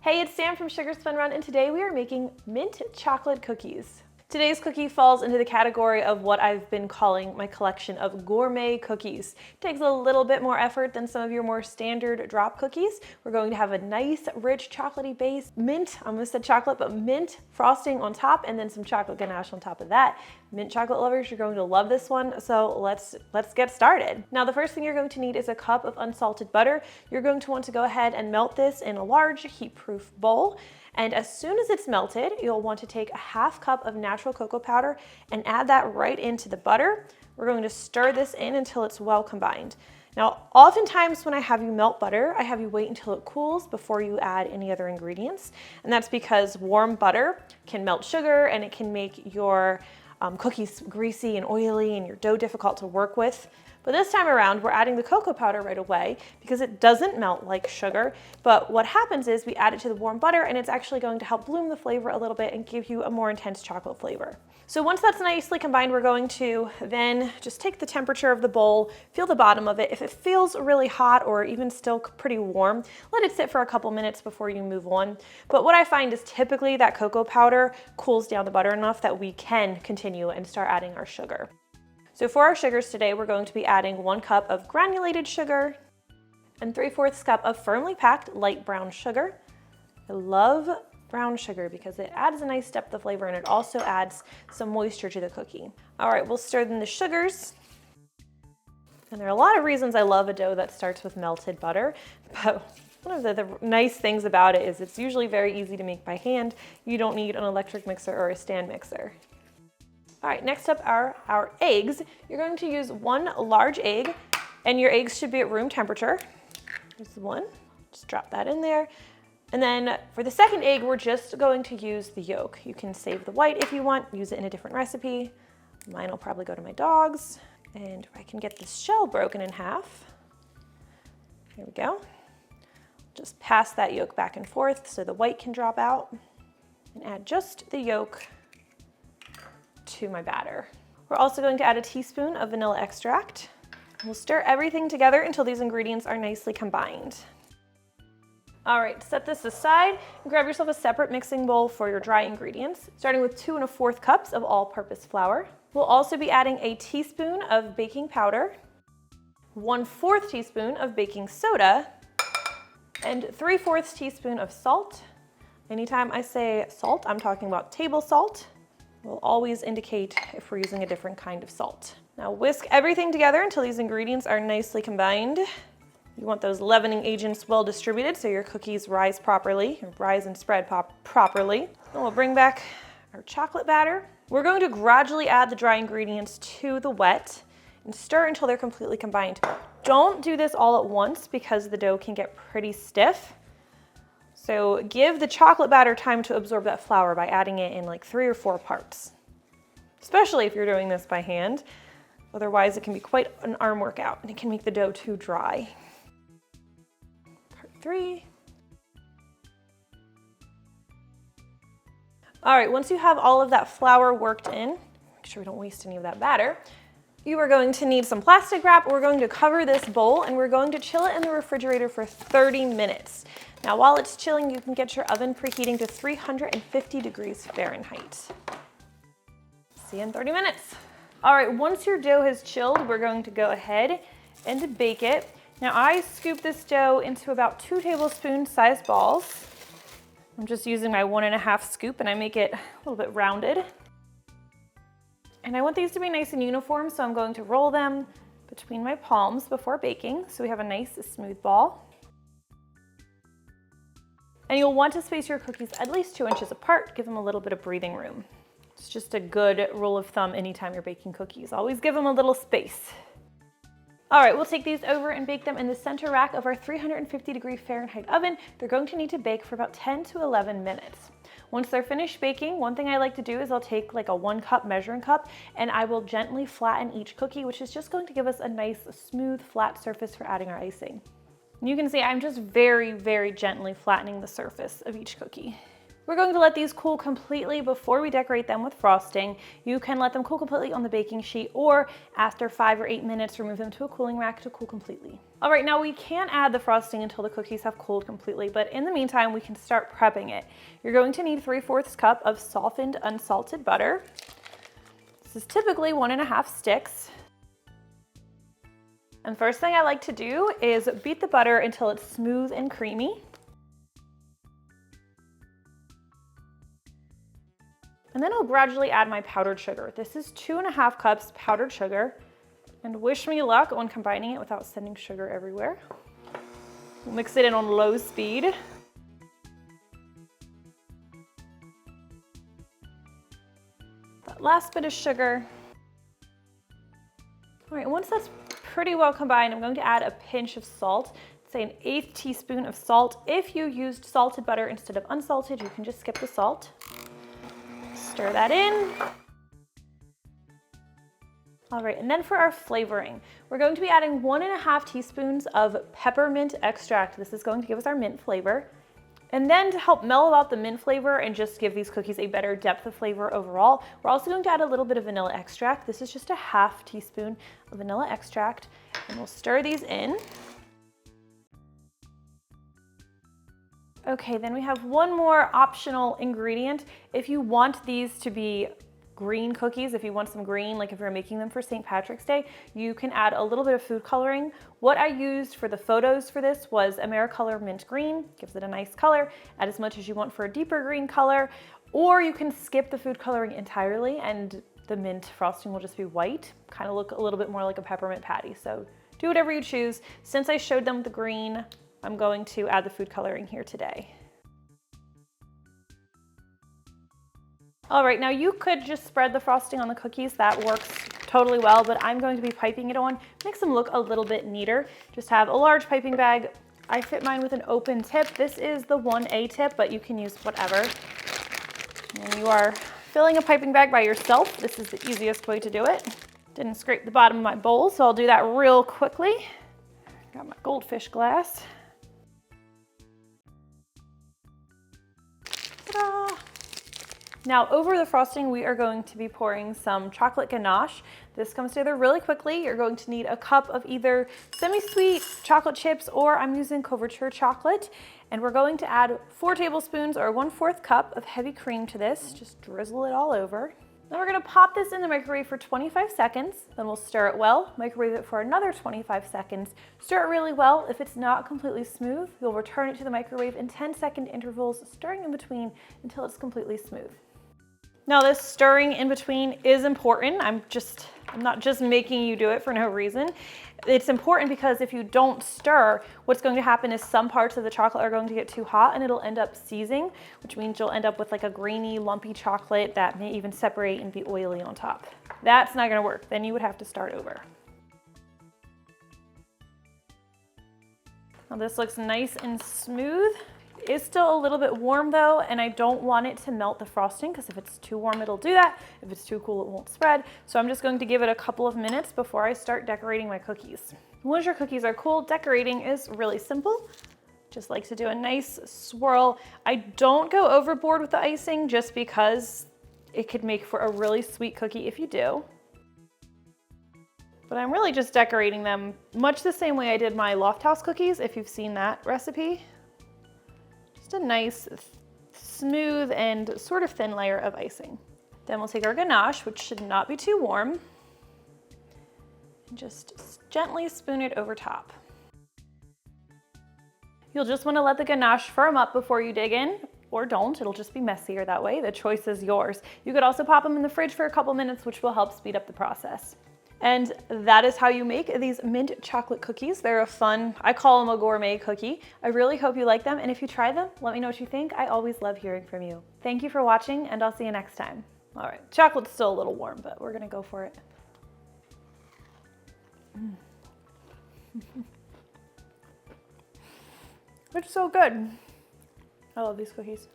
Hey, it's Sam from Sugar Spun Run, and today we are making mint chocolate cookies. Today's cookie falls into the category of what I've been calling my collection of gourmet cookies. It takes a little bit more effort than some of your more standard drop cookies. We're going to have a nice, rich, chocolatey base, mint, I almost said chocolate, but mint frosting on top, and then some chocolate ganache on top of that. Mint chocolate lovers, you're going to love this one, so let's get started. Now, the first thing you're going to need is a cup of unsalted butter. You're going to want to go ahead and melt this in a large heat-proof bowl. And as soon as it's melted, you'll want to take a half cup of natural cocoa powder and add that right into the butter. We're going to stir this in until it's well combined. Now, oftentimes when I have you melt butter, I have you wait until it cools before you add any other ingredients. And that's because warm butter can melt sugar and it can make your cookies greasy and oily and your dough difficult to work with. But this time around, we're adding the cocoa powder right away because it doesn't melt like sugar. But what happens is we add it to the warm butter and it's actually going to help bloom the flavor a little bit and give you a more intense chocolate flavor. So once that's nicely combined, we're going to then just take the temperature of the bowl, feel the bottom of it. If it feels really hot or even still pretty warm, let it sit for a couple minutes before you move on. But what I find is typically that cocoa powder cools down the butter enough that we can continue and start adding our sugar. So for our sugars today, we're going to be adding 1 cup of granulated sugar and 3/4 cup of firmly packed light brown sugar. I love brown sugar because it adds a nice depth of flavor and it also adds some moisture to the cookie. All right, we'll stir in the sugars. And there are a lot of reasons I love a dough that starts with melted butter, but one of the nice things about it is it's usually very easy to make by hand. You don't need an electric mixer or a stand mixer. All right, next up are our eggs. You're going to use 1 large egg, and your eggs should be at room temperature. There's 1, just drop that in there. And then for the second egg, we're just going to use the yolk. You can save the white if you want, use it in a different recipe. Mine will probably go to my dogs. And I can get this shell broken in half. Here we go. Just pass that yolk back and forth so the white can drop out. And add just the yolk to my batter. We're also going to add a teaspoon of vanilla extract. We'll stir everything together until these ingredients are nicely combined. All right, set this aside and grab yourself a separate mixing bowl for your dry ingredients, starting with 2 1/4 cups of all-purpose flour. We'll also be adding a teaspoon of baking powder, 1/4 teaspoon of baking soda, and 3/4 teaspoon of salt. Anytime I say salt, I'm talking about table salt. We'll always indicate if we're using a different kind of salt. Now whisk everything together until these ingredients are nicely combined. You want those leavening agents well distributed so your cookies rise properly, or rise and spread properly. Then we'll bring back our chocolate batter. We're going to gradually add the dry ingredients to the wet and stir until they're completely combined. Don't do this all at once because the dough can get pretty stiff. So give the chocolate batter time to absorb that flour by adding it in like 3 or 4 parts, especially if you're doing this by hand. Otherwise, it can be quite an arm workout and it can make the dough too dry. Part 3. All right, once you have all of that flour worked in, make sure we don't waste any of that batter, you are going to need some plastic wrap. We're going to cover this bowl and we're going to chill it in the refrigerator for 30 minutes. Now, while it's chilling, you can get your oven preheating to 350 degrees Fahrenheit. See you in 30 minutes. All right, once your dough has chilled, we're going to go ahead and bake it. Now, I scoop this dough into about 2 tablespoon-sized balls. I'm just using my 1 1/2 scoop and I make it a little bit rounded. And I want these to be nice and uniform, so I'm going to roll them between my palms before baking so we have a nice smooth ball. And you'll want to space your cookies at least 2 inches apart, give them a little bit of breathing room. It's just a good rule of thumb anytime you're baking cookies. Always give them a little space. All right, we'll take these over and bake them in the center rack of our 350 degree Fahrenheit oven. They're going to need to bake for about 10 to 11 minutes. Once they're finished baking, one thing I like to do is I'll take like a 1 cup measuring cup and I will gently flatten each cookie, which is just going to give us a nice, smooth, flat surface for adding our icing. You can see I'm just very, very gently flattening the surface of each cookie. We're going to let these cool completely before we decorate them with frosting. You can let them cool completely on the baking sheet, or after 5 or 8 minutes, remove them to a cooling rack to cool completely. All right, now we can't add the frosting until the cookies have cooled completely, but in the meantime, we can start prepping it. You're going to need 3/4 cup of softened unsalted butter. This is typically 1.5 sticks. And first thing I like to do is beat the butter until it's smooth and creamy. And then I'll gradually add my powdered sugar. This is 2.5 cups powdered sugar. And wish me luck on combining it without sending sugar everywhere. We'll mix it in on low speed. That last bit of sugar. All right, once that's pretty well combined, I'm going to add a pinch of salt. Say an 1/8 teaspoon of salt. If you used salted butter instead of unsalted, you can just skip the salt. Stir that in. All right, and then for our flavoring, we're going to be adding 1.5 teaspoons of peppermint extract. This is going to give us our mint flavor. And then to help mellow out the mint flavor and just give these cookies a better depth of flavor overall, we're also going to add a little bit of vanilla extract. This is just a 1/2 teaspoon of vanilla extract, and we'll stir these in. Okay, then we have one more optional ingredient. If you want these to be green cookies, if you want some green, like if you're making them for St. Patrick's Day, you can add a little bit of food coloring. What I used for the photos for this was Americolor Mint Green, gives it a nice color. Add as much as you want for a deeper green color, or you can skip the food coloring entirely and the mint frosting will just be white, kind of look a little bit more like a peppermint patty. So do whatever you choose. Since I showed them the green, I'm going to add the food coloring here today. All right, now you could just spread the frosting on the cookies. That works totally well, but I'm going to be piping it on. Makes them look a little bit neater. Just have a large piping bag. I fit mine with an open tip. This is the 1A tip, but you can use whatever. When you are filling a piping bag by yourself, this is the easiest way to do it. Didn't scrape the bottom of my bowl, so I'll do that real quickly. Got my goldfish glass. Ta-da! Now over the frosting, we are going to be pouring some chocolate ganache. This comes together really quickly. You're going to need a cup of either semi-sweet chocolate chips, or I'm using couverture chocolate. And we're going to add 4 tablespoons or 1/4 cup of heavy cream to this. Just drizzle it all over. Then we're gonna pop this in the microwave for 25 seconds. Then we'll stir it well, microwave it for another 25 seconds. Stir it really well. If it's not completely smooth, you'll return it to the microwave in 10-second intervals, stirring in between until it's completely smooth. Now this stirring in between is important. I'm not just making you do it for no reason. It's important because if you don't stir, what's going to happen is some parts of the chocolate are going to get too hot and it'll end up seizing, which means you'll end up with like a grainy, lumpy chocolate that may even separate and be oily on top. That's not gonna work. Then you would have to start over. Now this looks nice and smooth. It's still a little bit warm though, and I don't want it to melt the frosting because if it's too warm, it'll do that. If it's too cool, it won't spread. So I'm just going to give it a couple of minutes before I start decorating my cookies. Once your cookies are cool, decorating is really simple. Just like to do a nice swirl. I don't go overboard with the icing just because it could make for a really sweet cookie if you do. But I'm really just decorating them much the same way I did my Loft House cookies, if you've seen that recipe. Just a nice, smooth, and sort of thin layer of icing. Then we'll take our ganache, which should not be too warm, and just gently spoon it over top. You'll just want to let the ganache firm up before you dig in, or don't, it'll just be messier that way. The choice is yours. You could also pop them in the fridge for a couple minutes, which will help speed up the process. And that is how you make these mint chocolate cookies. They're a fun, I call them a gourmet cookie. I really hope you like them, and if you try them, let me know what you think. I always love hearing from you. Thank you for watching, and I'll see you next time. All right, chocolate's still a little warm, but we're gonna go for it. It's so good. I love these cookies.